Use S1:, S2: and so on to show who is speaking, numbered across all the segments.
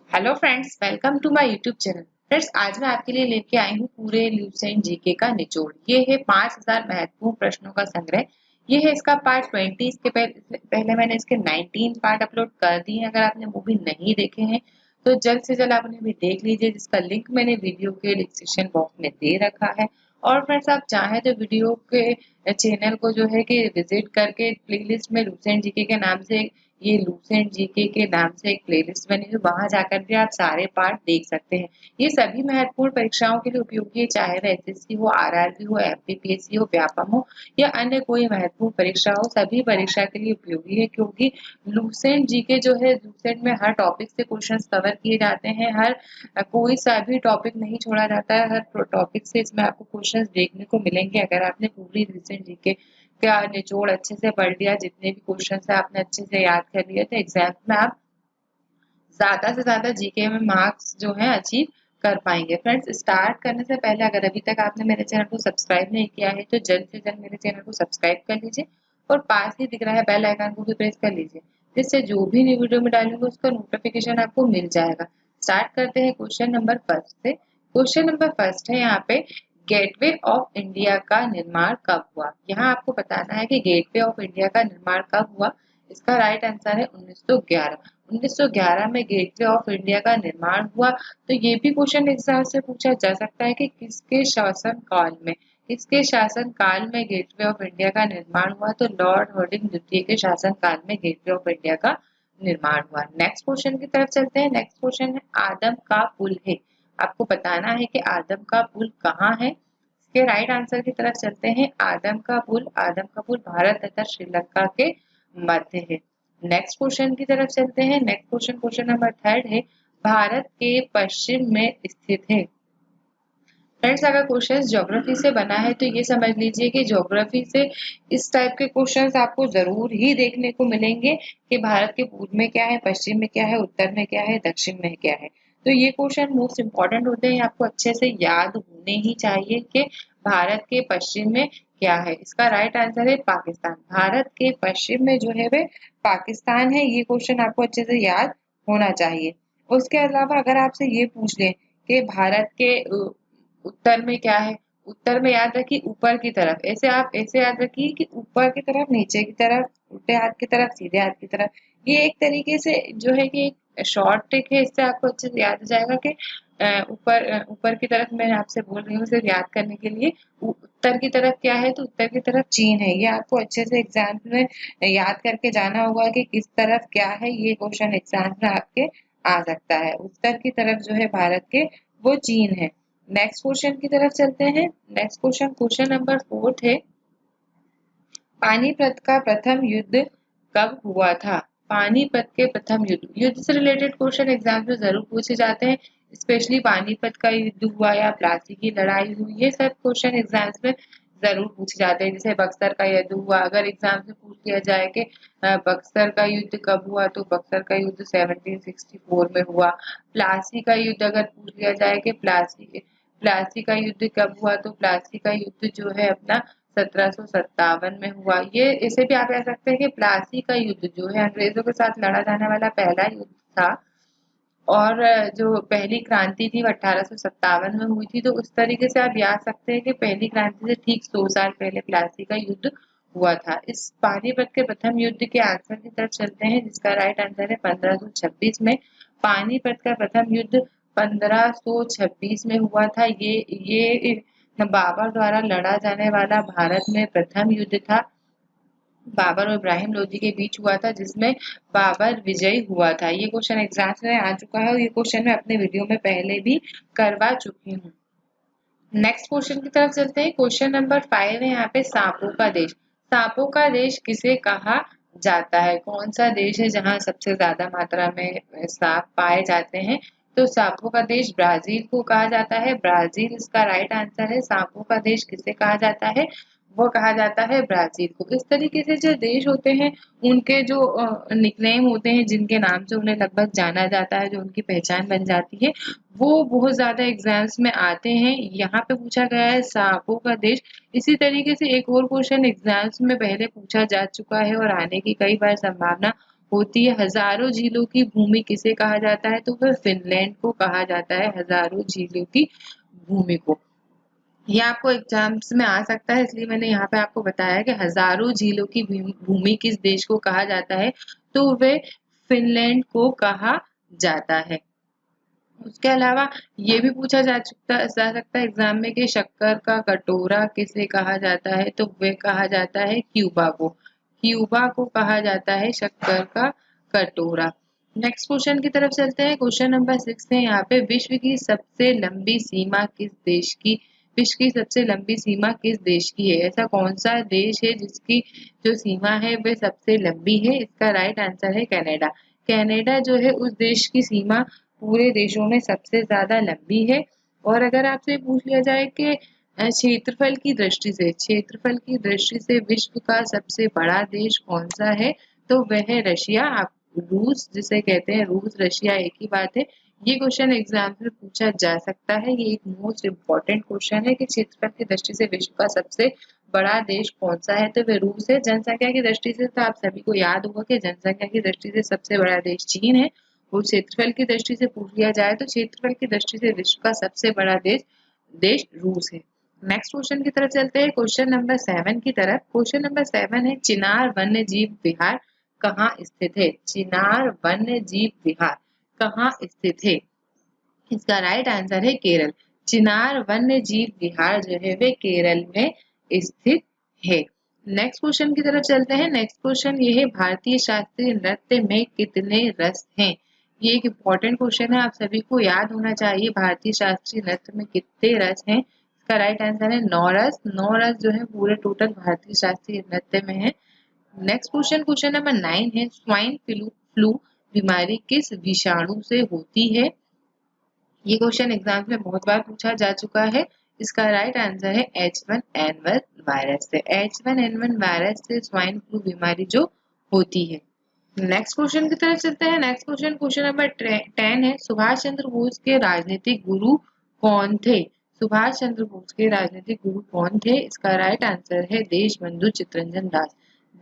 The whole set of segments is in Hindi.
S1: Hello friends, welcome to my YouTube channel. Friends, आज मैं आपके लिए लेके आई हूँ पूरे लूसेंट जीके का निचोड़। ये है 5000 महत्वपूर्ण प्रश्नों का संग्रह। ये है इसका पार्ट 20। इसके पहले मैंने इसके 19 पार्ट अपलोड कर दिए हैं। अगर आपने वो भी नहीं देखे हैं तो जल्द से जल्द आप उन्हें भी देख लीजिए, जिसका लिंक मैंने वीडियो के डिस्क्रिप्शन बॉक्स में दे रखा है। और फ्रेंड्स, आप चाहें तो वीडियो के चैनल को जो है कि विजिट करके प्लेलिस्ट में लूसेंट जीके के नाम से, ये लूसेंट जीके के नाम से एक प्लेलिस्ट बनी है, वहां जाकर भी आप सारे पार्ट देख सकते हैं। ये सभी महत्वपूर्ण परीक्षाओं के लिए उपयोगी है, चाहे वह एसएससी हो, आरआरबी हो, एमपीपीएससी हो, व्यापम हो या अन्य कोई महत्वपूर्ण परीक्षा हो, सभी परीक्षा के लिए उपयोगी है। क्योंकि लूसेंट जीके जो है, लूसेंट में हर टॉपिक से क्वेश्चन कवर किए जाते हैं। हर कोई सा भी टॉपिक नहीं छोड़ा जाता है। हर टॉपिक से इसमें आपको क्वेश्चन देखने को मिलेंगे। अगर आपने पूरी लूसेंट जीके का निचोड़ अच्छे से पढ़ लिया, जितने भी क्वेश्चन है आपने अच्छे से याद कर लिए, तो एग्जाम में आप ज्यादा से ज्यादा जीके में मार्क्स जो है अचीव कर पाएंगे। फ्रेंड्स, स्टार्ट करने से पहले अगर अभी तक आपने मेरे चैनल को सब्सक्राइब नहीं किया है तो जल्द से जल्द मेरे चैनल को सब्सक्राइब कर लीजिए और पास ही दिख रहा है बेल आइकन को भी प्रेस कर लीजिए, जिससे जो भी न्यू वीडियो में डालूंगी उसका नोटिफिकेशन आपको मिल जाएगा। स्टार्ट करते हैं क्वेश्चन नंबर फर्स्ट से। क्वेश्चन नंबर फर्स्ट है यहाँ पे, गेटवे ऑफ इंडिया का निर्माण कब हुआ। यहाँ आपको बताना है कि गेटवे ऑफ इंडिया का निर्माण कब हुआ। इसका राइट आंसर है 1911। 1911 में गेटवे ऑफ इंडिया का निर्माण हुआ। तो ये भी क्वेश्चन एग्जाम से पूछा जा सकता है कि किसके शासन काल में, किसके शासन काल में गेटवे ऑफ इंडिया का निर्माण हुआ। तो लॉर्ड हार्डिंग द्वितीय के शासन काल में गेटवे ऑफ इंडिया का निर्माण हुआ। नेक्स्ट क्वेश्चन की तरफ चलते हैं। नेक्स्ट क्वेश्चन है, आदम का पुल है। आपको बताना है कि आदम का पुल कहाँ है। इसके राइट आंसर की तरफ चलते हैं। आदम का पुल भारत तथा श्रीलंका के मध्य है। नेक्स्ट क्वेश्चन की तरफ चलते हैं। Next question, question number third है, भारत के पश्चिम में स्थित है। फ्रेंड्स, अगर क्वेश्चन ज्योग्राफी से बना है तो ये समझ लीजिए कि ज्योग्राफी से इस टाइप के क्वेश्चंस आपको जरूर ही देखने को मिलेंगे कि भारत के पूर्व में क्या है, पश्चिम में क्या है, उत्तर में क्या है, दक्षिण में क्या है। तो ये क्वेश्चन मोस्ट इंपॉर्टेंट होते हैं, आपको अच्छे से याद होने ही चाहिए कि भारत के पश्चिम में क्या है। इसका राइट आंसर है पाकिस्तान। भारत के पश्चिम में जो है वे पाकिस्तान है। ये क्वेश्चन आपको अच्छे से याद होना चाहिए। उसके अलावा अगर आपसे ये पूछ लें कि भारत के उत्तर में क्या है, उत्तर में याद रखिए ऊपर की तरफ। ऐसे याद रखिए कि ऊपर की तरफ, नीचे की तरफ, उल्टे हाथ की तरफ, सीधे हाथ की तरफ। ये एक तरीके से जो है कि एक शॉर्ट ट्रिक है, इससे आपको अच्छे से याद हो जाएगा कि ऊपर की तरफ मैं आपसे बोल रही हूँ सिर्फ याद करने के लिए। उत्तर की तरफ क्या है, तो उत्तर की तरफ चीन है। ये आपको अच्छे से एग्जाम में याद करके जाना होगा कि किस तरफ क्या है। ये क्वेश्चन एग्जाम में आपके आ सकता है। उत्तर की तरफ जो है भारत के, वो चीन है। नेक्स्ट क्वेश्चन की तरफ चलते हैं। Next question, question number fourth है, पानीपत का प्रथम युद्ध कब हुआ था। पानीपत के प्रथम युद्ध से रिलेटेड क्वेश्चन एग्जाम में जरूर पूछे जाते हैं। स्पेशली पानीपत का युद्ध हुआ या प्लासी की लड़ाई हुई, ये सब क्वेश्चन एग्जाम्स में जरूर पूछे जाते हैं। जैसे बक्सर का युद्ध हुआ, अगर एग्जाम से पूछ लिया जाए कि बक्सर का युद्ध कब हुआ, तो बक्सर का युद्ध 1764 में हुआ। प्लासी का युद्ध अगर पूछ लिया जाए कि प्लासी का युद्ध कब हुआ, तो प्लासी का युद्ध जो है अपना 1757 में हुआ। ये इसे भी आप कह सकते हैं कि प्लासी का युद्ध जो है अंग्रेजों के साथ लड़ा जाने वाला पहला युद्ध था। और जो पहली क्रांति थी वो 1857 में हुई थी। तो उस तरीके से आप याद सकते हैं कि पहली क्रांति से ठीक 100 साल पहले प्लासी का युद्ध हुआ था। इस पानीपत के प्रथम युद्ध के आंसर की तरफ चलते हैं, जिसका राइट आंसर है 1526 में। पानीपत का प्रथम युद्ध 1526 में हुआ था। ये बाबर द्वारा लड़ा जाने वाला भारत में प्रथम युद्ध था। बाबर और इब्राहिम लोदी के बीच हुआ था, जिसमें बाबर विजयी हुआ था। ये क्वेश्चन एग्जाम में आ चुका है और ये क्वेश्चन मैं अपने वीडियो में पहले भी करवा चुकी हूँ। नेक्स्ट क्वेश्चन की तरफ चलते हैं। क्वेश्चन नंबर 5 है यहाँ पे, सांपों का देश। सांपों का देश किसे कहा जाता है। कौन सा देश है जहाँ सबसे ज्यादा मात्रा में सांप पाए जाते हैं। तो सांपों का देश ब्राजील को कहा जाता है। ब्राजील इसका राइट आंसर है। सांपों का देश किसे कहा जाता है, वो कहा जाता है ब्राजील को। इस तरीके से जो देश होते हैं उनके जो निकनेम होते हैं, जिनके नाम से उन्हें लगभग जाना जाता है, जो उनकी पहचान बन जाती है, वो बहुत ज्यादा एग्जाम्स में आते हैं। यहाँ पे पूछा गया है सांपों का देश। इसी तरीके से एक और क्वेश्चन एग्जाम्स में पहले पूछा जा चुका है और आने की कई बार संभावना होती है। हजारों झीलों की भूमि किसे कहा जाता है? तो वह फिनलैंड को कहा जाता है, हजारों झीलों की भूमि को। ये आपको एग्जाम्स में आ सकता है, इसलिए मैंने यहाँ पे आपको बताया कि हजारों झीलों की भूमि किस देश को कहा जाता है? तो वे फिनलैंड को कहा जाता है। उसके अलावा ये भी पूछा जा सकता है एग्जाम में कि शक्कर का कटोरा किसे कहा जाता है? तो वे कहा जाता है क्यूबा को। क्यूबा को कहा जाता है शक्कर का कटोरा। नेक्स्ट क्वेश्चन की तरफ चलते हैं। क्वेश्चन नंबर 6 है यहाँ पे, विश्व की सबसे लंबी सीमा किस देश की है? ऐसा कौन सा देश है जिसकी जो सीमा है वह सबसे लंबी है? इसका राइट आंसर है कनाडा। कनाडा जो है उस देश की सीमा पूरे देशों में सबसे ज्यादा लंबी है। और अगर आपसे पूछ लिया जाए कि क्षेत्रफल की दृष्टि से विश्व का सबसे बड़ा देश कौन सा है? तो वह है रशिया। आप रूस जिसे कहते हैं, रूस रशिया एक ही बात है। ये क्वेश्चन एग्जाम में पूछा जा सकता है। ये एक मोस्ट इम्पोर्टेंट क्वेश्चन है कि क्षेत्रफल की दृष्टि से विश्व का सबसे बड़ा देश कौन सा है? तो वह रूस है। जनसंख्या की दृष्टि से तो आप सभी को याद होगा कि जनसंख्या की दृष्टि से सबसे बड़ा देश चीन है। और क्षेत्रफल की दृष्टि से पूछ लिया जाए तो क्षेत्रफल की दृष्टि से विश्व का सबसे बड़ा देश रूस है। नेक्स्ट क्वेश्चन की तरफ चलते हैं, क्वेश्चन नंबर 7 की तरफ। क्वेश्चन नंबर 7 है, चिनार वन्य जीव विहार कहाँ स्थित है? चिनार वन्य जीव विहार कहाँ स्थित है? इसका राइट आंसर है केरल। चिनार वन्य जीव विहार जो है वे केरल में स्थित है। नेक्स्ट क्वेश्चन की तरफ चलते हैं। नेक्स्ट क्वेश्चन ये है, भारतीय शास्त्रीय नृत्य में कितने रस हैं? ये एक इम्पोर्टेंट क्वेश्चन है, आप सभी को याद होना चाहिए। भारतीय शास्त्रीय नृत्य में कितने रस हैं? इसका राइट आंसर है 9 रस। 9 रस जो है पूरे टोटल भारतीय शास्त्रीय नृत्य में है। नेक्स्ट क्वेश्चन, क्वेश्चन नंबर 9 है, स्वाइन फ्लू बीमारी किस विषाणु से होती है? ये क्वेश्चन एग्जाम में बहुत बार पूछा जा चुका है। इसका राइट आंसर है H1N1 वायरस से। H1N1 वायरस से स्वाइन फ्लू बीमारी जो होती है। नेक्स्ट क्वेश्चन की तरफ चलते हैं। नेक्स्ट क्वेश्चन, क्वेश्चन नंबर 10 है, सुभाष चंद्र बोस के राजनीतिक गुरु कौन थे? सुभाष चंद्र बोस के राजनीतिक गुरु कौन थे? इसका राइट आंसर है देशबंधु चित्तरंजन दास।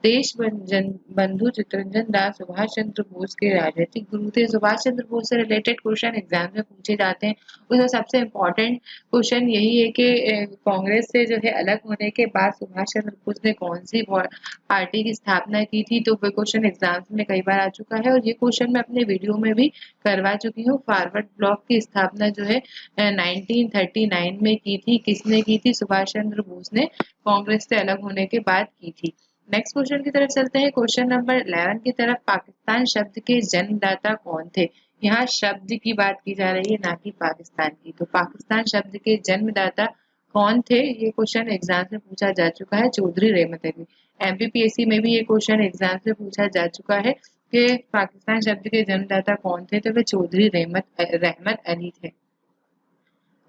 S1: देशबंधु चित्तरंजन दास सुभाष चंद्र बोस के राजनीतिक गुरु थे। सुभाष चंद्र बोस से रिलेटेड क्वेश्चन एग्जाम में पूछे जाते हैं। उसमें सबसे इम्पोर्टेंट क्वेश्चन यही है कि कांग्रेस से जो है अलग होने के बाद सुभाष चंद्र बोस ने कौन सी पार्टी की स्थापना की थी? तो वो क्वेश्चन एग्जाम में कई बार आ चुका है और ये क्वेश्चन मैं अपने वीडियो में भी करवा चुकी हूँ। फॉरवर्ड ब्लॉक की स्थापना जो है 1939 में की थी। किसने की थी? सुभाष चंद्र बोस ने कांग्रेस से अलग होने के बाद की थी। नेक्स्ट क्वेश्चन की तरफ चलते हैं। क्वेश्चन नंबर 11 की तरफ, पाकिस्तान शब्द के जन्मदाता कौन थे? यहाँ शब्द की बात की जा रही है, ना कि पाकिस्तान की। तो पाकिस्तान शब्द के जन्मदाता कौन थे? ये क्वेश्चन एग्जाम से पूछा जा चुका है, चौधरी रहमत अली। एमपीपीएससी में भी ये क्वेश्चन एग्जाम से पूछा जा चुका है कि पाकिस्तान शब्द के जन्मदाता कौन थे? तो वे चौधरी रहमत अली थे।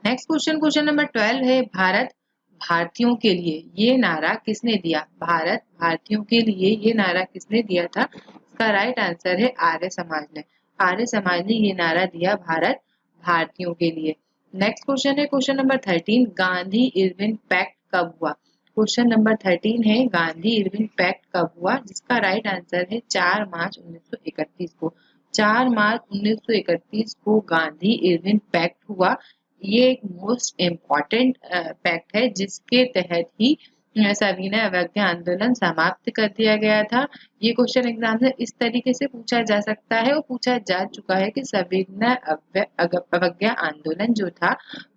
S1: नेक्स्ट क्वेश्चन, क्वेश्चन नंबर 12 है, भारत भारतीयों के लिए ये नारा किसने दिया? भारत भारतीयों के लिए ये नारा किसने दिया था? इसका राइट आंसर है आर्य समाज ने। आर्य समाज ने ये नारा दिया, भारत भारतीयों के लिए। नेक्स्ट क्वेश्चन है question number 13, Gandhi Irwin pact कब हुआ? क्वेश्चन नंबर 13 है, गांधी इरविन पैक्ट कब हुआ? जिसका राइट आंसर है 4 मार्च 1931 को। 4 मार्च 1931 को गांधी इरविन पैक्ट हुआ। ये एक मोस्ट इम्पॉर्टेंट पैक्ट है जिसके तहत ही सविनय अवज्ञा आंदोलन समाप्त कर दिया गया था। ये क्वेश्चन एग्जाम में इस तरीके से पूछा जा सकता है और पूछा जा चुका है कि सविनय अवज्ञा आंदोलन जो था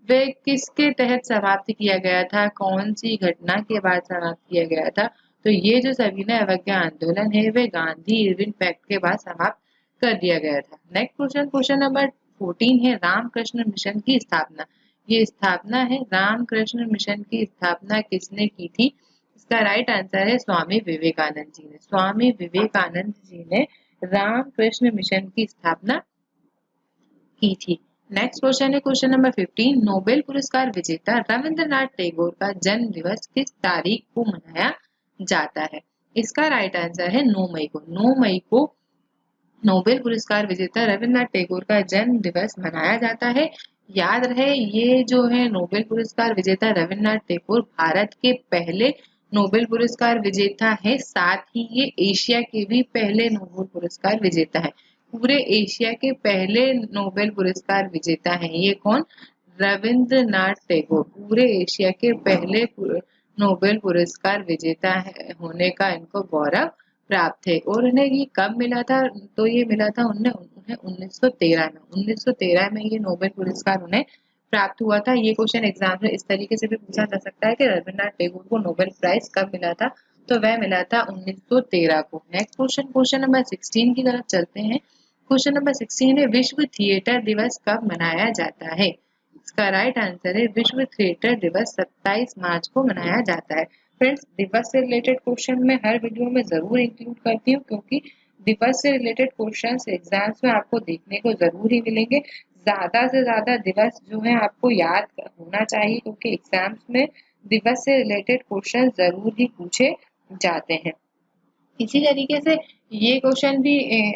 S1: वह किसके तहत समाप्त किया गया था, कौन सी घटना के बाद समाप्त किया गया था? तो ये जो सविनय अवज्ञा आंदोलन है वह गांधी इरविन पैक्ट के बाद समाप्त कर दिया गया था। नेक्स्ट क्वेश्चन, क्वेश्चन नंबर 14 है, रामकृष्ण मिशन की स्थापना। ये स्थापना है, रामकृष्ण मिशन की स्थापना किसने की थी? इसका राइट आंसर है स्वामी विवेकानंद जी ने। स्वामी विवेकानंद जी ने रामकृष्ण मिशन की स्थापना की थी। नेक्स्ट क्वेश्चन है क्वेश्चन नंबर 15, नोबेल पुरस्कार विजेता रविंद्रनाथ टैगोर का जन्म दिवस किस तारीख को मनाया जाता है? इसका राइट आंसर है 9 मई को। 9 मई को नोबेल पुरस्कार विजेता रविंद्रनाथ टैगोर का जन्म दिवस मनाया जाता है। याद रहे, ये जो है नोबेल पुरस्कार विजेता रविंद्रनाथ टैगोर भारत के पहले नोबेल पुरस्कार विजेता है, साथ ही ये एशिया के भी पहले नोबेल पुरस्कार विजेता है। पूरे एशिया के पहले नोबेल पुरस्कार विजेता है ये कौन? रविंद्रनाथ टैगोर। पूरे एशिया के पहले नोबेल पुरस्कार विजेता होने का इनको गौरव प्राप्त है। और उन्हें ये कब मिला था? तो ये मिला था उन्हें 1913 में। 1913 में ये नोबेल पुरस्कार उन्हें प्राप्त हुआ था। ये क्वेश्चन एग्जाम में इस तरीके से भी पूछा जा सकता है कि रविन्द्रनाथ टैगोर को नोबेल प्राइज कब मिला था? तो वह मिला था 1913 को। नेक्स्ट क्वेश्चन, क्वेश्चन नंबर 16 की तरफ चलते हैं। क्वेश्चन नंबर 16 है, विश्व थिएटर दिवस कब मनाया जाता है? इसका राइट आंसर है विश्व थिएटर दिवस 27 मार्च को मनाया जाता है। फ्रेंड्स, दिवस से रिलेटेड क्वेश्चन मैं हर वीडियो में जरूर इंक्लूड करती हूँ, क्योंकि दिवस से रिलेटेड क्वेश्चंस एग्जाम्स में आपको देखने को जरूर ही मिलेंगे। ज्यादा से ज्यादा दिवस जो है आपको याद होना चाहिए, क्योंकि एग्जाम्स में दिवस से रिलेटेड क्वेश्चन जरूर ही पूछे जाते हैं। इसी तरीके से ये क्वेश्चन भी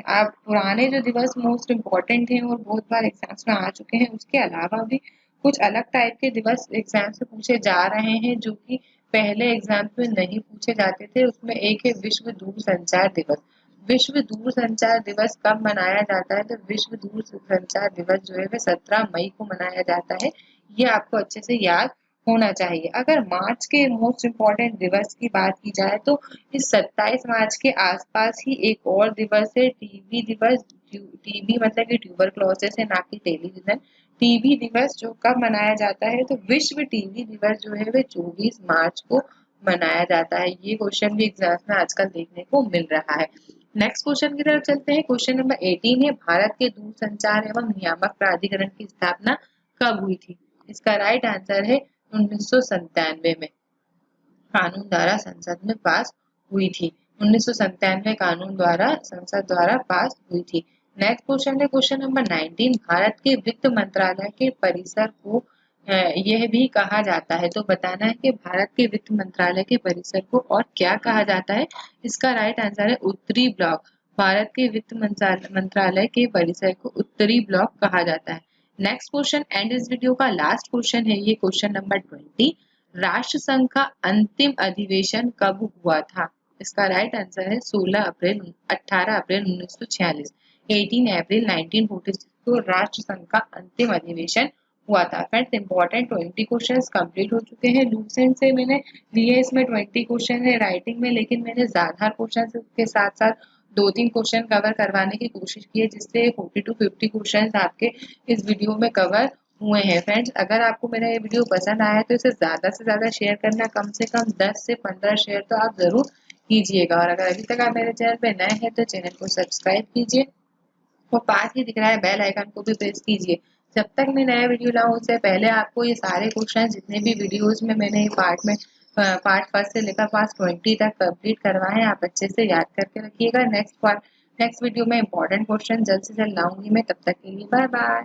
S1: आप पुराने जो दिवस मोस्ट इम्पोर्टेंट हैं और बहुत बार एग्जाम्स में आ चुके हैं, उसके अलावा भी कुछ अलग टाइप के दिवस एग्जाम से पूछे जा रहे हैं जो कि पहले एग्जाम में नहीं पूछे जाते थे। उसमें एक है विश्व दूरसंचार दिवस। विश्व दूरसंचार दिवस कब मनाया जाता है? तो विश्व दूरसंचार दिवस जो है वह 17 मई को मनाया जाता है। ये आपको अच्छे से याद होना चाहिए। अगर मार्च के मोस्ट इम्पोर्टेंट दिवस की बात की जाए तो इस 27 मार्च के आसपास ही एक और दिवस है, टीबी दिवस। टीबी मतलब कि ट्यूबरक्लोसिस है, ना कि टेलीविजन। टीबी दिवस जो कब मनाया जाता है? तो विश्व टीबी दिवस जो है वह 24 मार्च को मनाया जाता है। ये क्वेश्चन भी एग्जाम में आजकल देखने को मिल रहा है। नेक्स्ट क्वेश्चन की तरफ चलते हैं। क्वेश्चन नंबर 18 है, भारत के दूरसंचार एवं नियामक प्राधिकरण की स्थापना कब हुई थी? इसका राइट आंसर है 1997 में कानून द्वारा संसद में पास हुई थी। 1997 कानून द्वारा संसद द्वारा पास हुई थी। नेक्स्ट क्वेश्चन है क्वेश्चन नंबर 19, भारत के वित्त मंत्रालय के परिसर को यह भी कहा जाता है। तो बताना है कि भारत के वित्त मंत्रालय के परिसर को और क्या कहा जाता है? इसका राइट आंसर है उत्तरी ब्लॉक। भारत के वित्त मंत्रालय के परिसर को उत्तरी ब्लॉक कहा जाता है। नेक्स्ट क्वेश्चन एंड इस वीडियो का लास्ट क्वेश्चन है, ये क्वेश्चन नंबर 20, राष्ट्र संघ का अंतिम अधिवेशन कब हुआ था? इसका राइट आंसर है 18 अप्रैल 1946। 18 अप्रैल 1946 को राष्ट्र संघ का अंतिम अधिवेशन हुआ था। फ्रेंड्स, इंपॉर्टेंट 20 क्वेश्चंस कंप्लीट हो चुके हैं। लूसेंट से मैंने लिए इसमें 20 क्वेश्चन है राइटिंग में, लेकिन मैंने ज्यादा क्वेश्चन के साथ साथ 2-3 क्वेश्चन कवर करवाने की कोशिश की है, जिससे 40 to 50 क्वेश्चन आपके इस वीडियो में कवर हुए हैं। फ्रेंड्स, अगर आपको मेरा ये वीडियो पसंद आया तो इसे ज्यादा से ज्यादा शेयर करना, कम से कम 10 से 15 शेयर तो आप जरूर कीजिएगा। और अगर अभी तक आप मेरे चैनल पे नए हैं तो चैनल को सब्सक्राइब कीजिए और पास ही दिख रहा है बेल आइकन को भी प्रेस कीजिए। जब तक मैं नया वीडियो लाऊं उससे पहले आपको ये सारे क्वेश्चन जितने भी वीडियोज में मैंने ये पार्ट फर्स्ट से लेकर पार्ट 20 तक कंप्लीट करवाए हैं, आप अच्छे से याद करके रखिएगा। नेक्स्ट वीडियो में इंपॉर्टेंट क्वेश्चन जल्द से जल्द लाऊंगी मैं। तब तक के लिए बाय बाय।